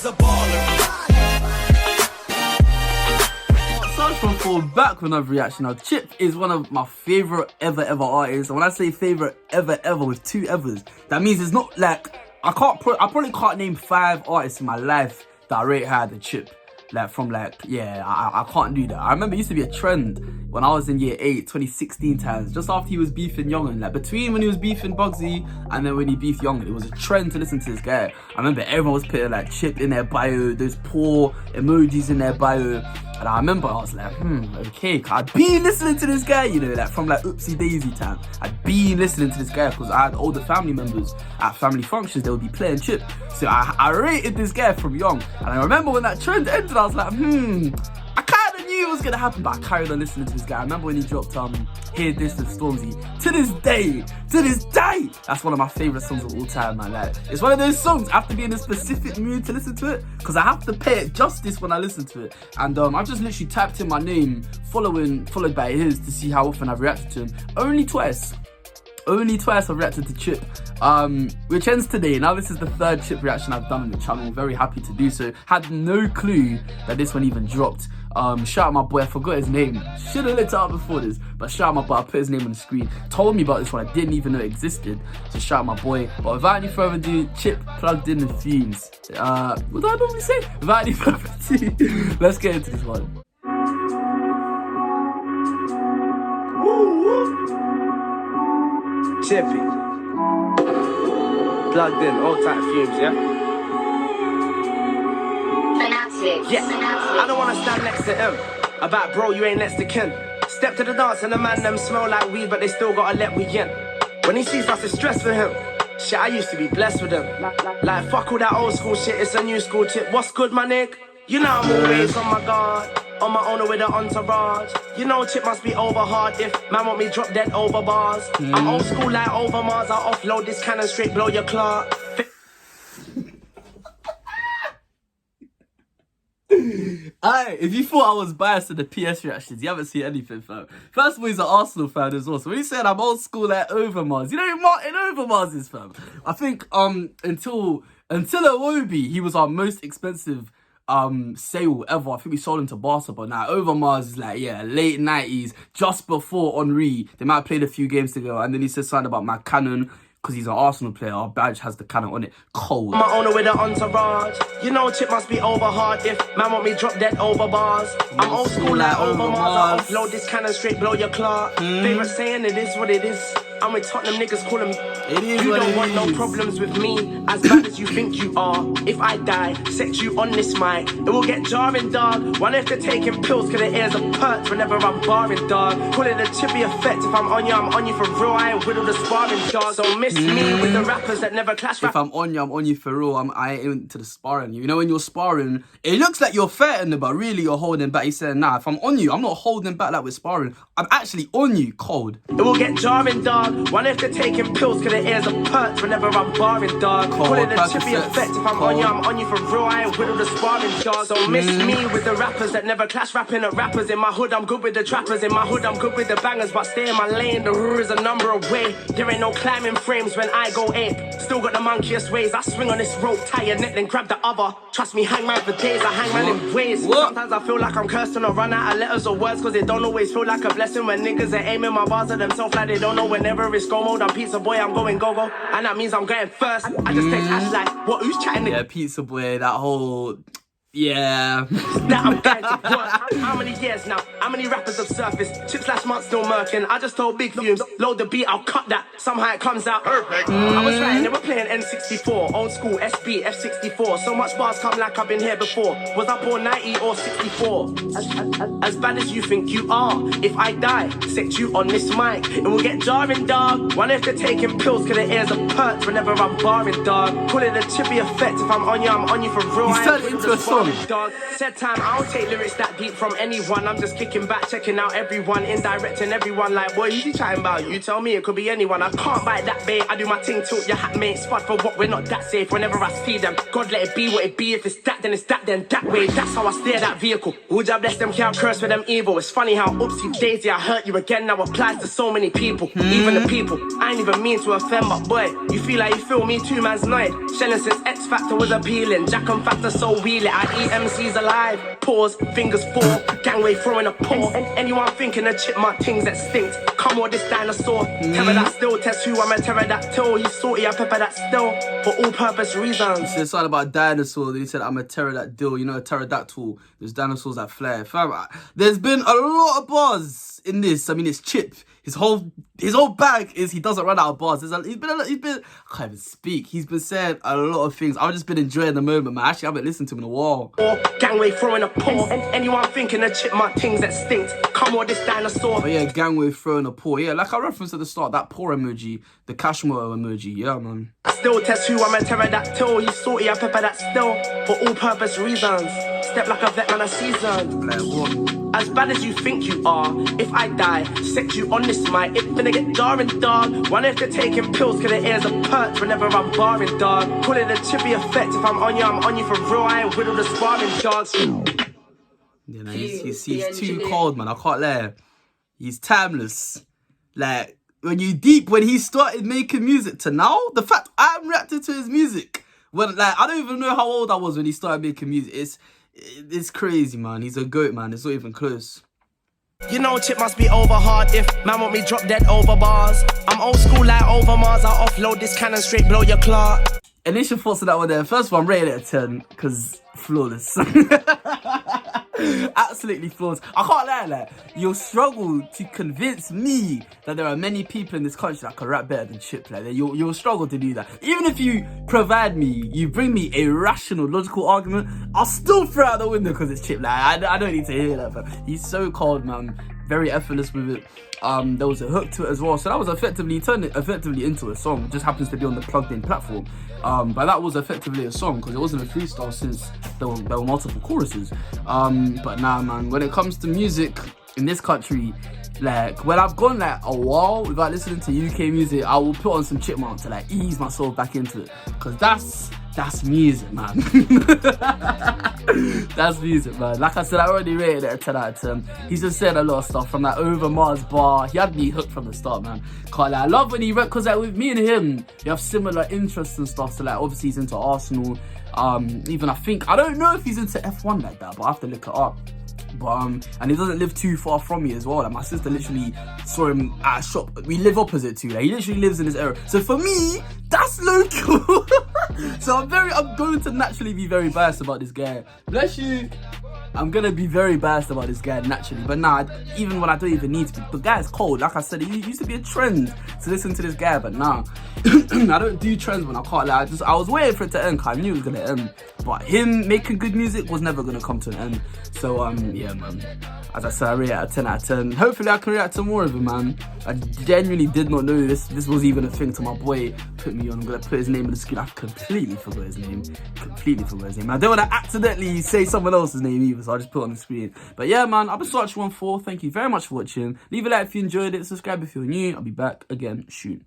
was a baller. For back with another reaction. Now, Chip is one of my favorite ever artists. And when I say favorite ever with 2 evers, that means it's not like I probably can't name 5 artists in my life that I rate higher than Chip. Like from like, yeah, I can't do that. I remember it used to be a trend when I was in year 8, 2016 times, just after he was beefing Youngin. Like between when he was beefing Bugsy and then when he beefed Youngin, it was a trend to listen to this guy. I remember everyone was putting like Chip in their bio, those poor emojis in their bio. And I remember I was like, okay, I'd been listening to this guy, you know, like from like Oopsie Daisy time. I'd been listening to this guy because I had older family members at family functions, they would be playing Chip. So I rated this guy from young. And I remember when that trend ended, I was like, I kind of knew it was going to happen, but I carried on listening to this guy. I remember when he dropped Hear This with Stormzy. To this day, that's one of my favourite songs of all time, man. Like, it's one of those songs, I have to be in a specific mood to listen to it, because I have to pay it justice when I listen to it. And I just literally typed in my name, followed by his, to see how often I've reacted to him. Only twice I've reacted to Chip, which ends today. Now this is the 3rd Chip reaction I've done on the channel. Very happy to do so. Had no clue that this one even dropped. Shout out my boy, I forgot his name. Should have looked it up before this, but shout out my boy, I put his name on the screen. Told me about this one, I didn't even know it existed. So shout out my boy. But without any further ado, Chip plugged in the Fumez. What do I normally say? Without any further ado, let's get into this one. Chippy. Plugged in, all type Fumez, yeah? Yeah, I don't wanna stand next to him. About bro, you ain't next to kin. Step to the dance and the man them smell like weed, but they still gotta let we in. When he sees us, it's stress for him. Shit, I used to be blessed with him. Like fuck all that old school shit, it's a new school tip. What's good, my nigga? You know I'm always on my guard. On my own with an entourage. You know Chip must be over hard if man want me drop dead over bars. I'm old school like over Mars. I offload this cannon straight, blow your clock. Aye, if you thought I was biased to the PS reactions, you haven't seen anything, fam. First of all, he's an Arsenal fan as well. So when he said I'm old school like Overmars, you know who Martin Overmars is, fam? I think until Iwobi, he was our most expensive sale ever. I think we sold him to Barca, but now Overmars is like, yeah, late 90s, just before Henry. They might have played a few games together, and then he said something about my cannon. Because he's an Arsenal player, our badge has the cannon on it. Cold. My owner with an entourage. You know Chip must be over hard if man want me drop dead over bars. I'm old school like over Mars. I offload this cannon straight, blow your clock. Favorite saying, it is what it is. I'm with Tottenham niggas, call them. You don't want no problems with me, as bad as you think you are. If I die, set you on this mic, it will get jarring, dog. One if they're taking pills, cause the ears are perked whenever I'm barring, dog. Call it a chippy effect. If I'm on you for real, I ain't with the sparring, dog. So miss me with the rappers that never clash. If I'm on you for real, I ain't into the sparring. You know, when you're sparring, it looks like you're threatening, but really you're holding back. He's saying, nah, if I'm on you, I'm not holding back like we're sparring. I'm actually on you, cold. It will get jarring, dog. One if they're taking pills, cause the ears are perked whenever I'm barring, dog. Call it a chippy effect. If I'm on you for real, I ain't with the sparring, dog. So miss me with the rappers that never clash. Rapping at rappers in my hood, I'm good with the trappers. In my hood, I'm good with the bangers, but stay in my lane. The rule is a number away. There ain't no climbing frames when I go ape. Still got the monkeyest ways. I swing on this rope, tie your neck, then grab the other. Trust me, hang man for days. I hang man in ways. Sometimes I feel like I'm cursed and I run out of letters or words, cause they don't always feel like a blessing when niggas are aiming my bars at themselves like they don't know. Whenever it's go mode, I'm pizza boy, I'm going go-go, and that means I'm going first. I just text Ash like, what, who's chatting? Yeah, pizza boy, that whole... Yeah. That I'm going to work. How many years now? How many rappers have surfaced? Chips last month still murking. I just told Big Fumez, load the beat, I'll cut that. Somehow it comes out perfect. I was writing, they were playing N64, old school SB, F64. So much bars come like I've been here before. Was I born 90 or 64? As bad as you think you are. If I die, set you on this mic, it will get jarring, dog. One if they're taking pills, cause the ears are perked whenever I'm barring, dog. Call it a chippy effect. If I'm on you for real. He's turned into a song. song. Dog, said time, I don't take lyrics that deep from anyone. I'm just kicking back, checking out everyone, indirecting everyone. Like, boy, you chatting about? You tell me, it could be anyone. I can't bite that bait. I do my thing, tilt your hat, mate. Spot for what, we're not that safe. Whenever I see them, God let it be what it be. If it's that, then it's that, then that way. That's how I steer that vehicle. Would you bless them, can't curse with them evil. It's funny how oopsie daisy, I hurt you again. Now applies to so many people, even the people I ain't even mean to offend, but boy, you feel like you feel me, two man's annoyed. Shelling since X Factor was appealing. Jack and Factor so wheelie. I eat MCs alive. Pause, fingers fall, gangway throwing a paw. Anyone thinking of chipmunk things that stink. Come on, this dinosaur. Terror that still, test who I'm a pterodactyl. You salty, I pepper that still. For all purpose reasons. It's all about dinosaurs. He said, I'm a pterodactyl. You know, a pterodactyl. There's dinosaurs that fly. Fam, there's been a lot of bars in this. I mean, it's Chip. His whole bag is he doesn't run out of bars. He's been I can't even speak. He's been saying a lot of things. I've just been enjoying the moment, man. Actually, I haven't listened to him in a while. Gangway throwing a paw. Anyone thinking of chipmunk things that stink. Come on, this dinosaur. Oh yeah, gangway throwing a paw. Yeah, like I referenced at the start, that paw emoji, the Cashmore emoji. Yeah, man. Still test who I'm a pterodactyl. You salty, I pepper that still. For all purpose reasons. Step like a vet on a season. Like what? As bad as you think you are, if I die, set you on this mic, it's gonna get jarring, dog. Wonder if they're taking pills, cause the ears are perked whenever I'm barring, dog. Call it a chippy effect, if I'm on you for real, I ain't whittle the sparring, dogs. You know, he's too cold, man, I can't lie. He's timeless. Like, when he started making music to now, the fact I'm reacting to his music, when, like, I don't even know how old I was when he started making music, it's crazy, man. He's a goat, man. It's not even close. You know Chip must be over hard if man want me drop dead over bars. I'm old school like over Mars. I offload this cannon straight blow your claw. Initial thoughts on that one there. First of all, I'm rating it a 10 because flawless. Absolutely flawless. I can't lie, like, you'll struggle to convince me that there are many people in this country that can rap better than Chip. Like, you'll struggle to do that. Even if you you bring me a rational, logical argument, I'll still throw out the window because it's Chip. Like, I don't need to hear that, but he's so cold, man. Very effortless with it. There was a hook to it as well, so that was effectively into a song. It just happens to be on the plugged in platform, but that was effectively a song because it wasn't a freestyle since there were multiple choruses. But nah, man, when it comes to music in this country, like, when I've gone like a while without listening to UK music, I will put on some Chipmunk to like ease myself back into it, because that's music, man. That's music, man. Like I said, I already rated it a 10 out of 10. He's just said a lot of stuff from that Over Mars bar. He had me hooked from the start, man. Can't lie. I love when he read, because like with me and him, we have similar interests and stuff. So like, obviously he's into Arsenal. Even I don't know if he's into F1 like that, but I have to look it up. But and he doesn't live too far from me as well. Like, my sister literally saw him at a shop. We live opposite too. Like, he literally lives in this area. So for me, that's local. So I'm going to naturally be very biased about this guy. Bless you. I'm gonna be very biased about this guy naturally, but nah, even when I don't even need to be. The guy's cold. Like I said, it used to be a trend to listen to this guy, but nah. I don't do trends when I can't lie. I was waiting for it to end, because I knew it was gonna end. But him making good music was never gonna come to an end. So yeah, man. As I said, I rate it a 10 out of 10. Hopefully I can react to more of it, man. I genuinely did not know this was even a thing till my boy put me on. I'm gonna put his name in the screen. I completely forgot his name. I don't want to accidentally say someone else's name either, so I'll just put it on the screen. But yeah, man, I've been Sarch14. Thank you very much for watching. Leave a like if you enjoyed it. Subscribe if you're new. I'll be back again soon.